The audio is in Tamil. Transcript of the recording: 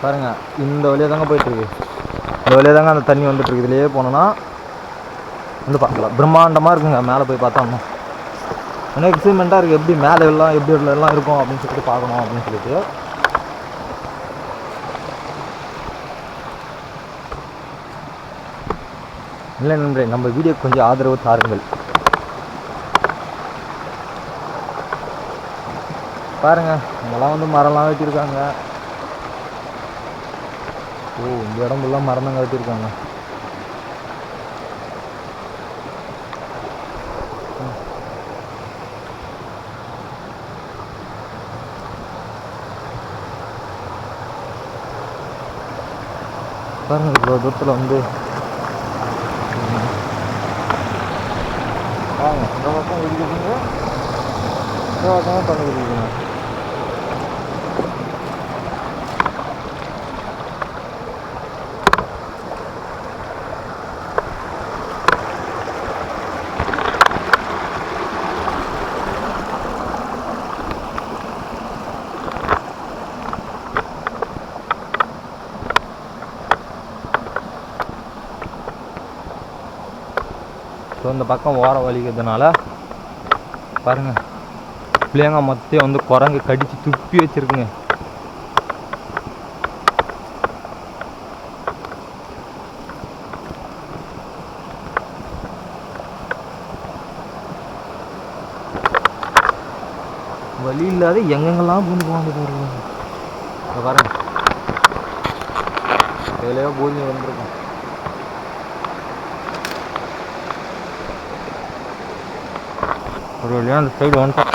பாருங்கள், இந்த வழியாக தாங்க போயிட்டுருக்கு. இந்த வழியாக தாங்க அந்த தண்ணி வந்துட்டுருக்கு. இதுலேயே போனோன்னா வந்து பார்க்கலாம். பிரம்மாண்டமாக இருக்குங்க. மேலே போய் பார்த்தோம்னா எனக்கு எக்ஸைட்மெண்ட்டாக இருக்குது. எப்படி மேலே எல்லாம் எப்படி எல்லாம் இருக்கும் அப்படின்னு சொல்லிட்டு பார்க்கணும் அப்படின்னு சொல்லிட்டு. இல்லை நண்பரே, நம்ம வீடியோக்கு கொஞ்சம் ஆதரவு தாருங்கள். பாருங்கள், இங்கெல்லாம் வந்து மரம்லாம் வெட்டியிருக்காங்க. இந்த இடம் ஃபுல்லாக மரம் தான் வெட்டியிருக்காங்க. பாருங்கள், இவ்வளோ தூரத்தில் வந்து வாங்க இந்த பக்கம் இருக்குதுங்க, இந்த பக்கமாக தண்ணி இருக்குதுங்க. ஸோ இந்த பக்கம் ஓர வலிக்கிறதுனால பாருங்கள், பிள்ளைங்க மொத்தம் வந்து குரங்கு கடித்து துப்பி வச்சுருக்குங்க. வழி இல்லாத எங்கெங்கெல்லாம் பூந்து போவாங்க பாருங்க. பாருங்க, வேலையாக பூமி வந்துருக்கும். ஒரு வழியாக அந்த சைடு வந்துட்டோம்.